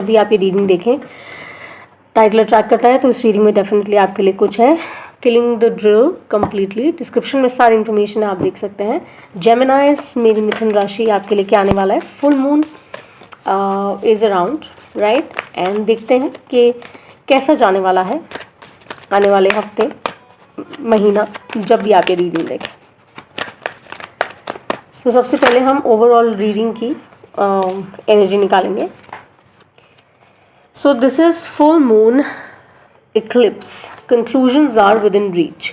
अभी आप ये रीडिंग देखें, टाइटल अट्रैक्ट करता है तो इस रीडिंग में डेफिनेटली आपके लिए कुछ है। Killing the drill completely, description में सारी इन्फॉर्मेशन आप देख सकते हैं। जेमिनाइज, मेरी मिथुन राशि आपके लिए क्या आने वाला है। Full moon is around, right, and देखते हैं कि कैसा जाने वाला है आने वाले हफ्ते, महीना, जब भी आप ये रीडिंग देखें। तो सबसे पहले हम ओवरऑल रीडिंग की एनर्जी निकालेंगे। So this is full moon eclipse, conclusions are within reach.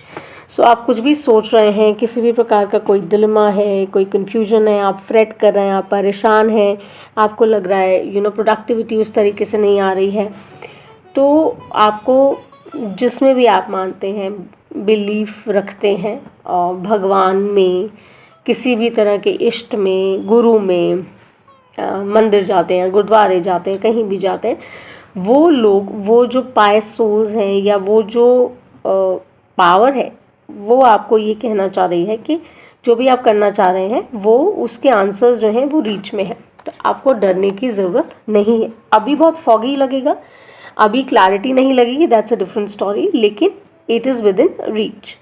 सो आप कुछ भी सोच रहे हैं, किसी भी प्रकार का कोई डिलेमा है, कोई कन्फ्यूजन है, आप फ्रेट कर रहे हैं, आप परेशान हैं, आपको लग रहा है प्रोडक्टिविटी उस तरीके से नहीं आ रही है, तो आपको जिसमें भी आप मानते हैं, बिलीफ रखते हैं भगवान में, किसी भी तरह के इष्ट में, गुरु में, मंदिर जाते हैं, गुरुद्वारे जाते हैं, कहीं भी जाते हैं, वो लोग, वो जो पायस सोल्स हैं या वो जो पावर है, वो आपको ये कहना चाह रही है कि जो भी आप करना चाह रहे हैं वो उसके आंसर्स जो हैं वो रीच में है, तो आपको डरने की ज़रूरत नहीं है। अभी बहुत फॉगी लगेगा, अभी क्लैरिटी नहीं लगेगी, दैट्स अ डिफरेंट स्टोरी, लेकिन it is within reach.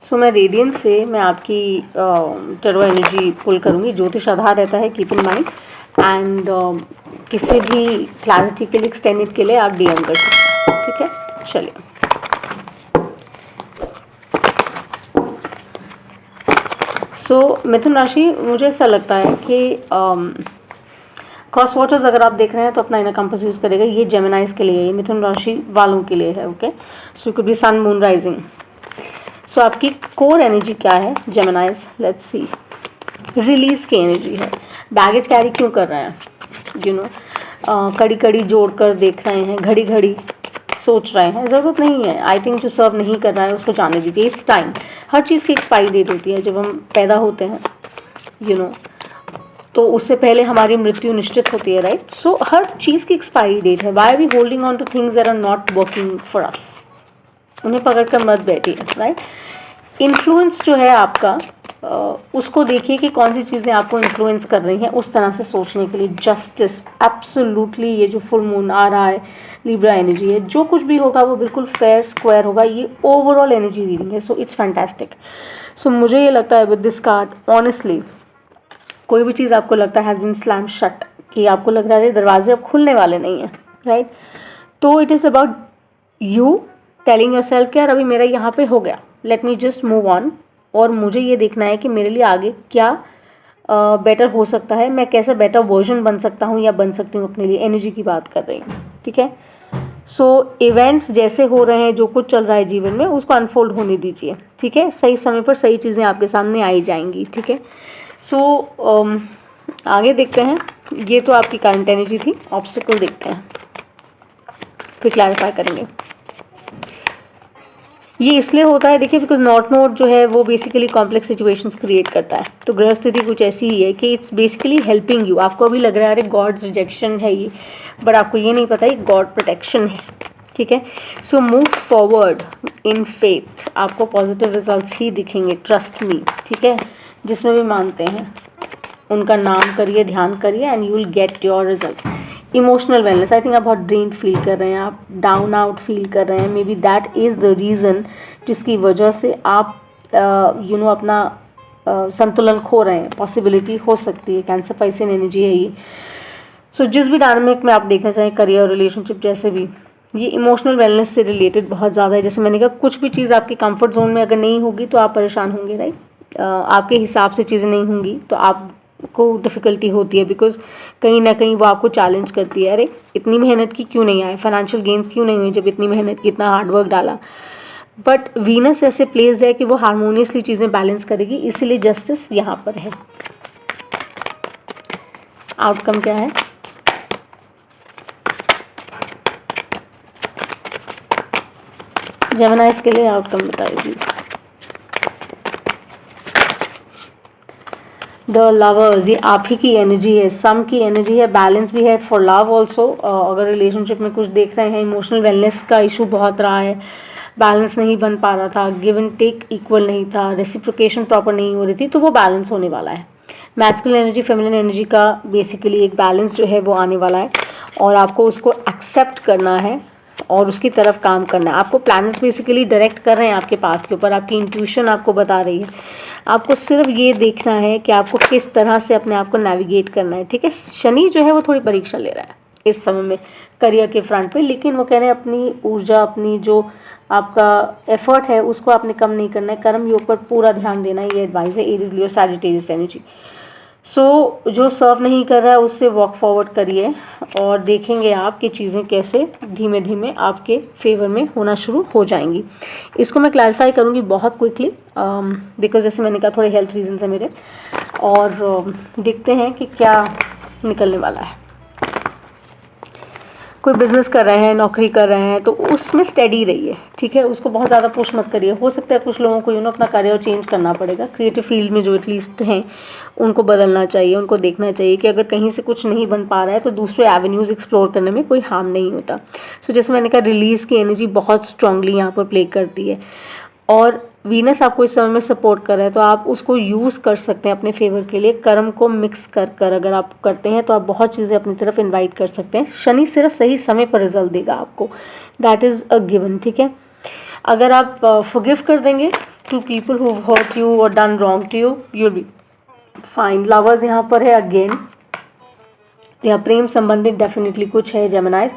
So मैं रेडियंस से मैं आपकी टैरो एनर्जी पुल करूँगी। ज्योतिष आधार रहता है, कीप इन माइंड, एंड किसी भी क्लैरिटी के लिए, एक्सटेंडेड के लिए आप डीएम कर सकते हैं, ठीक है। चलिए, सो मिथुन राशि, मुझे ऐसा लगता है कि क्रॉस वॉचर्स अगर आप देख रहे हैं तो अपना इनर कंपास यूज़ करेगा। ये जेमिनाइज के लिए, ये मिथुन राशि वालों के लिए है, okay. So it could be sun, moon, rising. So आपकी कोर एनर्जी क्या है जेमिनाइज, लेट्स सी। रिलीज की एनर्जी है। बैगेज कैरी क्यों कर रहे हैं, कड़ी कड़ी जोड़ कर देख रहे हैं, घड़ी घड़ी सोच रहे हैं, ज़रूरत नहीं है। आई थिंक जो सर्व नहीं कर रहा है उसको जाने दीजिए, इट्स टाइम। हर चीज़ की एक्सपायरी डेट होती है। जब हम पैदा होते हैं तो उससे पहले हमारी मृत्यु निश्चित होती है, राइट। सो हर चीज़ की एक्सपायरी डेट है। Why are we holding on to things that are not working for us, उन्हें पकड़कर मत बैठिए, राइट। इन्फ्लुएंस जो है आपका, उसको देखिए कि कौन सी चीज़ें आपको इन्फ्लुएंस कर रही हैं उस तरह से सोचने के लिए। जस्टिस, एब्सोल्युटली, ये जो फुल मून आ रहा है, लिब्रा एनर्जी है, जो कुछ भी होगा वो बिल्कुल फेयर स्क्वायर होगा। ये ओवरऑल एनर्जी रीडिंग है, सो इट्स फैंटास्टिक। सो मुझे ये लगता है विद दिस कार्ड, ऑनेस्टली, कोई भी चीज़ आपको लगता है हैज़ बीन स्लैम शट, कि आपको लग रहा है दरवाजे अब खुलने वाले नहीं हैं, राइट, तो it is about you telling your self कि यार अभी मेरा यहाँ पे हो गया, let me just move on, और मुझे ये देखना है कि मेरे लिए आगे क्या बेटर हो सकता है, मैं कैसे बेटर वर्जन बन सकता हूँ या बन सकती हूँ अपने लिए। एनर्जी की बात कर रही हूँ, ठीक है। सो इवेंट्स जैसे हो रहे हैं, जो कुछ चल रहा है जीवन में, उसको अनफोल्ड होने दीजिए, ठीक है। सही समय पर सही चीज़ें आपके सामने आई जाएंगी, ठीक है। सो आगे देखते हैं। ये तो आपकी करंट एनर्जी थी। ऑब्स्टिकल देखते हैं, फिर क्लैरिफाई करेंगे। ये इसलिए होता है, देखिए, बिकॉज नॉर्थ नोड जो है वो बेसिकली कॉम्प्लेक्स सिचुएशंस क्रिएट करता है। तो ग्रह स्थिति कुछ ऐसी ही है कि इट्स बेसिकली हेल्पिंग यू। आपको अभी लग रहा है अरे गॉड्स रिजेक्शन है ये, बट आपको ये नहीं पता ये गॉड प्रोटेक्शन है, ठीक है। So move forward in faith, आपको पॉजिटिव रिजल्ट्स ही दिखेंगे, ट्रस्ट मी, ठीक है। जिसमें भी मानते हैं उनका नाम करिए, ध्यान करिए, and you will get your result. Emotional wellness, I think आप बहुत ड्रेन फील कर रहे हैं, आप डाउन आउट फील कर रहे हैं। May be that is the reason जिसकी वजह से आप अपना संतुलन खो रहे हैं। पॉसिबिलिटी हो सकती है, कैंसर पाइसियन एनर्जी है ये। सो जिस भी डायनामिक में आप देखना चाहें, करियर, रिलेशनशिप, जैसे भी, ये इमोशनल वेलनेस से रिलेटेड बहुत ज़्यादा है। जैसे मैंने कहा, कुछ भी चीज़ आपकी कंफर्ट जोन में अगर नहीं होगी तो आप परेशान होंगे, राइट। आपके हिसाब से चीज़ें नहीं होंगी तो आपको डिफ़िकल्टी होती है, बिकॉज कहीं ना कहीं वो आपको चैलेंज करती है, अरे इतनी मेहनत की क्यों नहीं आए, फाइनेंशियल गेन्स क्यों नहीं हुए जब इतनी मेहनत की, इतना हार्डवर्क डाला। बट वीनस ऐसे प्लेस्ड है कि वो हारमोनियसली चीज़ें बैलेंस करेगी, इसीलिए जस्टिस यहाँ पर है। आउटकम क्या है? जेमिनाइज के लिए आउटकम बताइए प्लीज। द लवर्स, ये आप ही की एनर्जी है, सम की एनर्जी है, बैलेंस भी है फॉर लव ऑल्सो। अगर रिलेशनशिप में कुछ देख रहे हैं, इमोशनल वेलनेस का इशू बहुत रहा है, बैलेंस नहीं बन पा रहा था, गिव एंड टेक इक्वल नहीं था, रेसिप्रोकेशन प्रॉपर नहीं हो रही थी, तो वो बैलेंस होने वाला है। मैस्कुलिन एनर्जी फेमिनिन एनर्जी का बेसिकली एक बैलेंस जो है वो आने वाला है, और आपको उसको एक्सेप्ट करना है और उसकी तरफ काम करना है। आपको प्लैनेट्स बेसिकली डायरेक्ट कर रहे हैं आपके पाथ के ऊपर, आपकी इंट्यूशन आपको बता रही है। आपको सिर्फ ये देखना है कि आपको किस तरह से अपने आप को नेविगेट करना है, ठीक है। शनि जो है वो थोड़ी परीक्षा ले रहा है इस समय में करियर के फ्रंट पे, लेकिन वो कह रहे हैं अपनी ऊर्जा, अपनी जो आपका एफर्ट है उसको आपने कम नहीं करना है, कर्म योग पर पूरा ध्यान देना है, ये एडवाइस है एरीज लियो सैजिटेरियस एनर्जी। सो जो सर्व नहीं कर रहा है उससे वॉक फॉरवर्ड करिए और देखेंगे आप कि चीज़ें कैसे धीमे धीमे आपके फेवर में होना शुरू हो जाएंगी। इसको मैं क्लैरिफाई करूँगी बहुत क्विकली, बिकॉज जैसे मैंने कहा थोड़े हेल्थ रीजंस है मेरे, और देखते हैं कि क्या निकलने वाला है। कोई बिज़नेस कर रहे हैं, नौकरी कर रहे हैं, तो उसमें स्टेडी रहिए, ठीक है। उसको बहुत ज़्यादा पुश मत करिए। हो सकता है कुछ लोगों को अपना करियर चेंज करना पड़ेगा, क्रिएटिव फील्ड में जो एटलीस्ट हैं उनको बदलना चाहिए, उनको देखना चाहिए कि अगर कहीं से कुछ नहीं बन पा रहा है तो दूसरे एवेन्यूज़ एक्सप्लोर करने में कोई हार्म नहीं होता। सो जैसे मैंने कहा रिलीज़ की एनर्जी बहुत स्ट्रांगली यहाँ पर प्ले करती है, और वीनस आपको इस समय में सपोर्ट कर रहा है, तो आप उसको यूज़ कर सकते हैं अपने फेवर के लिए। कर्म को मिक्स कर कर अगर आप करते हैं तो आप बहुत चीज़ें अपनी तरफ इनवाइट कर सकते हैं। शनि सिर्फ सही समय पर रिजल्ट देगा आपको, दैट इज़ अ गिवन, ठीक है। अगर आप फॉरगिव कर देंगे to people who hurt you और done wrong to you, you will be fine. Lovers यहाँ पर है अगेन, या प्रेम संबंधित डेफिनेटली कुछ है जेमिनाइज।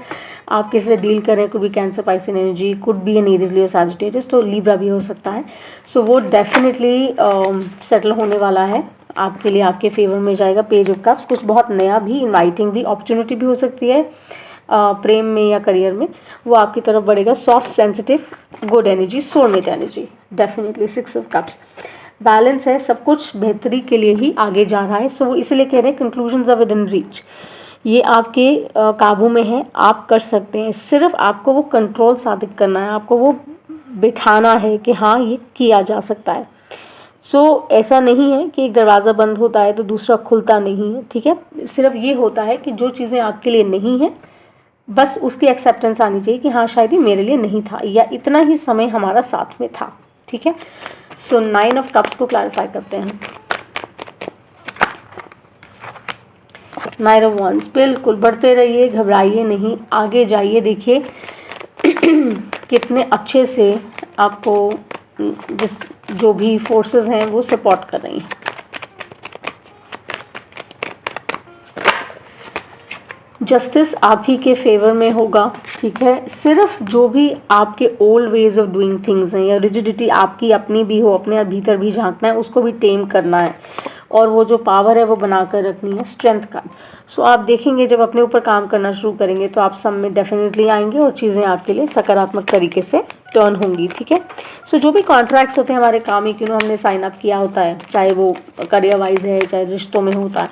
आप किसी से डील करें, could be Cancer, Piscean energy, could be an Aries Leo Sagittarius, तो लीब्रा भी हो सकता है। सो वो डेफिनेटली सेटल होने वाला है आपके लिए, आपके फेवर में जाएगा। पेज ऑफ कप्स कुछ बहुत नया भी, इनवाइटिंग भी, अपॉर्चुनिटी भी हो सकती है प्रेम में या करियर में, वो आपकी तरफ बढ़ेगा। Soft, sensitive, good energy, soulmate energy, definitely 6 of cups balance है, सब कुछ बेहतरी के लिए ही आगे जा रहा है। सो वो इसलिए कह रहे हैं conclusions are within reach, ये आपके काबू में है, आप कर सकते हैं। सिर्फ आपको वो कंट्रोल साबित करना है, आपको वो बिठाना है कि हाँ ये किया जा सकता है। सो ऐसा नहीं है कि एक दरवाज़ा बंद होता है तो दूसरा खुलता नहीं है, ठीक है। सिर्फ ये होता है कि जो चीज़ें आपके लिए नहीं हैं बस उसकी एक्सेप्टेंस आनी चाहिए कि हाँ शायद ये मेरे लिए नहीं था, या इतना ही समय हमारा साथ में था, ठीक है। सो 9 ऑफ कप्स को क्लैरिफाई करते हैं। 9 ऑफ वंस, बिल्कुल बढ़ते रहिए, घबराइए नहीं, आगे जाइए। देखिए कितने अच्छे से आपको जो भी फोर्सेस हैं वो सपोर्ट कर रही हैं। जस्टिस आप ही के फेवर में होगा, ठीक है। सिर्फ जो भी आपके old ways of doing things हैं या रिजिडिटी आपकी अपनी भी हो, अपने भीतर भी झांकना है, उसको भी टेम करना है, और वो जो पावर है वो बना कर रखनी है, स्ट्रेंथ का। सो आप देखेंगे जब अपने ऊपर काम करना शुरू करेंगे तो आप सब में डेफिनेटली आएंगे और चीज़ें आपके लिए सकारात्मक तरीके से टर्न होंगी, ठीक है। सो जो भी कॉन्ट्रैक्ट्स होते हैं हमारे काम ही क्यों हमने साइन अप किया होता है, चाहे वो करियर वाइज है चाहे रिश्तों में होता है,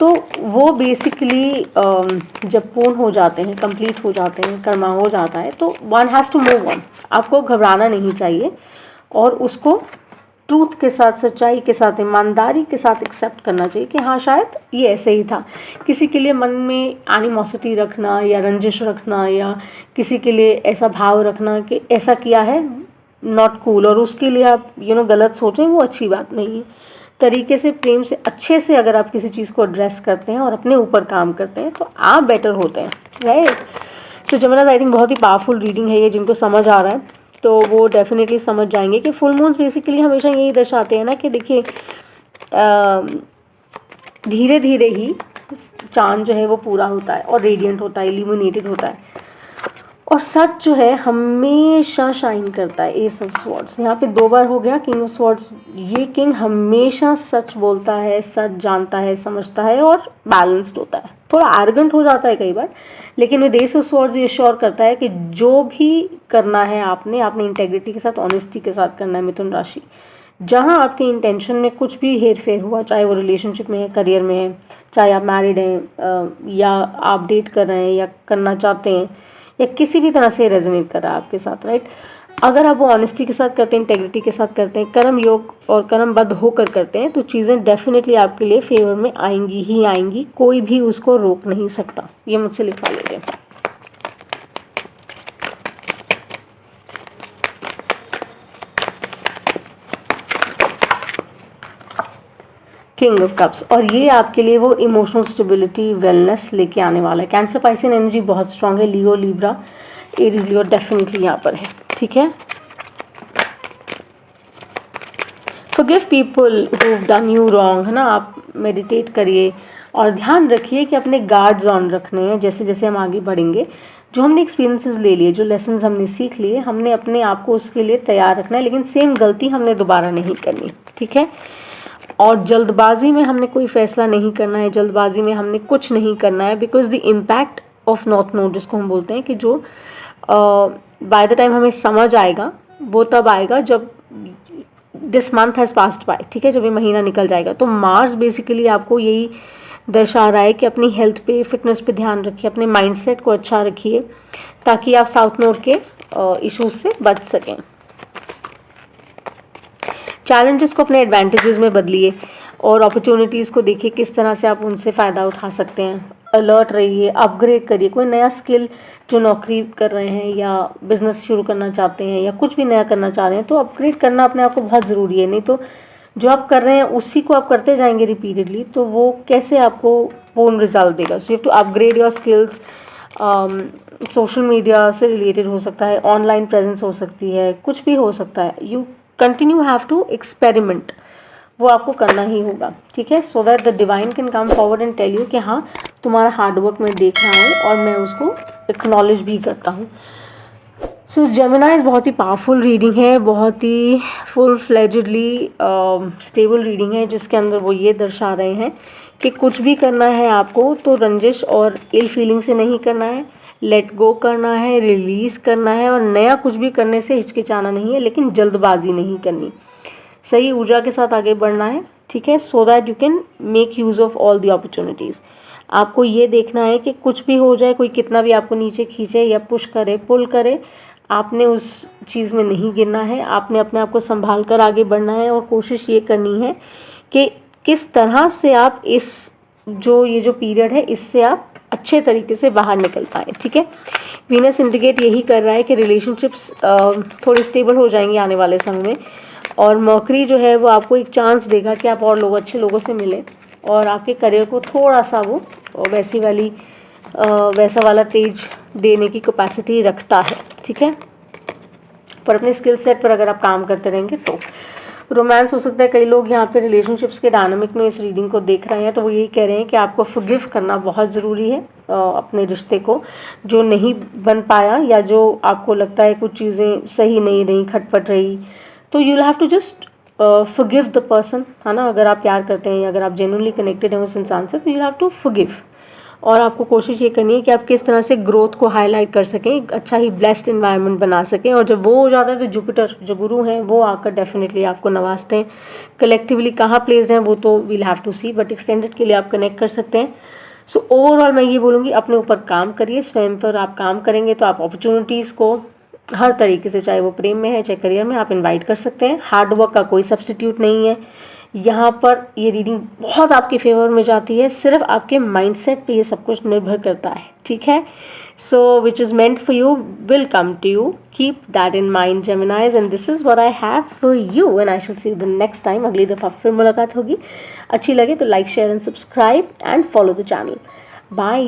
तो वो बेसिकली जब पूर्ण हो जाते हैं, कंप्लीट हो जाते हैं, कर्मा हो जाता है, तो one has to move on. आपको घबराना नहीं चाहिए और उसको ट्रूथ के साथ, सच्चाई के साथ, ईमानदारी के साथ एक्सेप्ट करना चाहिए कि हाँ शायद ये ऐसे ही था। किसी के लिए मन में एनिमोसिटी रखना या रंजिश रखना या किसी के लिए ऐसा भाव रखना कि ऐसा किया है नॉट कूल, और उसके लिए आप गलत सोचें, वो अच्छी बात नहीं है। तरीके से, प्रेम से, अच्छे से अगर आप किसी चीज़ को एड्रेस करते हैं और अपने ऊपर काम करते हैं तो आप बेटर होते हैं, राइट। सो जमनाज आई थिंक बहुत ही पावरफुल रीडिंग है ये, जिनको समझ आ रहा है तो वो डेफिनेटली समझ जाएंगे कि फुल मून्स बेसिकली हमेशा यही दर्शाते हैं ना कि देखिए धीरे धीरे ही चांद जो है वो पूरा होता है और रेडियंट होता है, इल्यूमिनेटेड होता है, और सच जो है हमेशा शाइन करता है। एस ऑफ स्वॉर्ड्स यहाँ पे 2 बार हो गया, किंग ऑफ स्वॉर्ड्स। ये किंग हमेशा सच बोलता है, सच जानता है, समझता है और बैलेंस्ड होता है। थोड़ा एरोगेंट हो जाता है कई बार, लेकिन वो एस ऑफ स्वॉर्ड्स ये श्योर करता है कि जो भी करना है आपने इंटेग्रिटी के साथ, ऑनेस्टी के साथ करना है। मिथुन राशि, जहाँ आपके इंटेंशन में कुछ भी हेर फेर हुआ, चाहे वो रिलेशनशिप में है, करियर में है, चाहे आप मैरिड हैं या आप डेट कर रहे हैं या करना चाहते हैं, या किसी भी तरह से रेजोनेट कर रहा है आपके साथ, राइट। अगर आप वो ऑनेस्टी के साथ करते हैं, इंटेग्रिटी के साथ करते हैं, कर्म योग और कर्मबद्ध होकर करते हैं, तो चीज़ें डेफिनेटली आपके लिए फेवर में आएंगी ही आएंगी, कोई भी उसको रोक नहीं सकता। ये मुझसे लिखवा लीजिए। किंग ऑफ कप्स, और ये आपके लिए वो इमोशनल स्टेबिलिटी, वेलनेस लेके आने वाला है। कैंसर पाइसियन एनर्जी बहुत स्ट्रांग है, लियो, लिब्रा, एरीज, लियो डेफिनेटली यहाँ पर है, ठीक है। Forgive people who done you wrong, है ना। आप मेडिटेट करिए और ध्यान रखिए कि अपने गार्ड्स ऑन रखने हैं। जैसे जैसे हम आगे बढ़ेंगे, जो हमने एक्सपीरियंसेस ले लिए, जो लेसन्स हमने सीख लिए, हमने अपने आप को उसके लिए तैयार रखना है, लेकिन सेम गलती हमने दोबारा नहीं करनी, ठीक है। और जल्दबाजी में हमने कोई फैसला नहीं करना है, जल्दबाजी में हमने कुछ नहीं करना है, because the impact of not know, जिसको हम बोलते हैं कि जो बाय द टाइम हमें समझ आएगा वो तब आएगा जब this month has passed by, ठीक है, जब ये महीना निकल जाएगा। तो मार्स बेसिकली आपको यही दर्शा रहा है कि अपनी हेल्थ पे, फिटनेस पे ध्यान रखिए, अपने माइंडसेट को अच्छा रखिए, ताकि आप साउथ नोड के इश्यूज से बच सकें। चैलेंजेस को अपने एडवांटेजेस में बदलिए और अपॉर्चुनिटीज़ को देखिए किस तरह से आप उनसे फ़ायदा उठा सकते हैं। अलर्ट रहिए, अपग्रेड करिए, कोई नया स्किल जो नौकरी कर रहे हैं या बिजनेस शुरू करना चाहते हैं या कुछ भी नया करना चाह रहे हैं, तो अपग्रेड करना अपने आप को बहुत ज़रूरी है। नहीं तो जो आप कर रहे हैं उसी को आप करते जाएंगे रिपीटेडली, तो वो कैसे आपको पूर्ण रिजल्ट देगा। So you have to upgrade your skills. Social media से रिलेटेड हो सकता है, ऑनलाइन प्रेजेंस हो सकती है, कुछ भी हो सकता है। You continue have to experiment, वो आपको करना ही होगा, ठीक है, so that the divine can come forward and tell you कि हाँ तुम्हारा हार्डवर्क मैं देख रहा हूँ और मैं उसको एक्नॉलेज भी करता हूँ। सो जेमिनाइज बहुत ही पावरफुल रीडिंग है, बहुत ही फुल फ्लेजेडली स्टेबल रीडिंग है, जिसके अंदर वो ये दर्शा रहे हैं कि कुछ भी करना है आपको तो रंजिश और इल फीलिंग से नहीं करना है, लेट गो करना है, रिलीज़ करना है, और नया कुछ भी करने से हिचकिचाना नहीं है, लेकिन जल्दबाजी नहीं करनी, सही ऊर्जा के साथ आगे बढ़ना है, ठीक है, so that you can make use of all the opportunities. आपको ये देखना है कि कुछ भी हो जाए, कोई कितना भी आपको नीचे खींचे या पुश करे, पुल करे, आपने उस चीज़ में नहीं गिरना है। आपने अपने आप को संभाल कर आगे बढ़ना है और कोशिश ये करनी है कि किस तरह से आप इस ये जो पीरियड है इससे आप अच्छे तरीके से बाहर निकल पाए, ठीक है। वीनस इंडिकेट यही कर रहा है कि रिलेशनशिप्स थोड़े स्टेबल हो जाएंगे आने वाले समय में, और मर्करी जो है वो आपको एक चांस देगा कि आप और अच्छे लोगों से मिलें और आपके करियर को थोड़ा सा वो वैसा वाला तेज देने की कैपेसिटी रखता है, ठीक है। पर अपने स्किल सेट पर अगर आप काम करते रहेंगे तो रोमांस हो सकता है। कई लोग यहाँ पे रिलेशनशिप्स के डायनामिक में इस रीडिंग को देख रहे हैं, तो वो यही कह रहे हैं कि आपको फॉरगिव करना बहुत ज़रूरी है अपने रिश्ते को, जो नहीं बन पाया या जो आपको लगता है कुछ चीज़ें सही नहीं रही, खटपट रही, तो you will have to just forgive the person, है ना। अगर आप प्यार करते हैं या अगर आप जेन्युइनली कनेक्टेड हैं उस इंसान से, तो यू हैव टू फॉरगिव। और आपको कोशिश ये करनी है कि आप किस तरह से ग्रोथ को हाईलाइट कर सकें, एक अच्छा ही ब्लेस्ड इन्वायरमेंट बना सकें। और जब वो हो जाता है तो जुपिटर जो गुरु हैं वो आकर डेफिनेटली आपको नवाजते हैं। कलेक्टिवली कहाँ प्लेस्ड हैं वो तो we'll have to see, but extended के लिए आप कनेक्ट कर सकते हैं। सो ओवरऑल मैं ये बोलूँगी अपने ऊपर काम करिए, स्वयं पर आप काम करेंगे तो आप अपॉर्चुनिटीज़ को हर तरीके से, चाहे वो प्रेम में है चाहे करियर में, आप इनवाइट कर सकते हैं। हार्डवर्क का कोई सब्स्टिट्यूट नहीं है यहाँ पर। ये रीडिंग बहुत आपके फेवर में जाती है, सिर्फ आपके माइंडसेट पे ये सब कुछ निर्भर करता है, ठीक है। So which is meant for you will come to you, keep that in mind Geminis, and this is what I have for you, and I shall see you the next time. अगली दफ़ा फिर मुलाकात होगी। अच्छी लगे तो like, share and subscribe and follow the channel. Bye.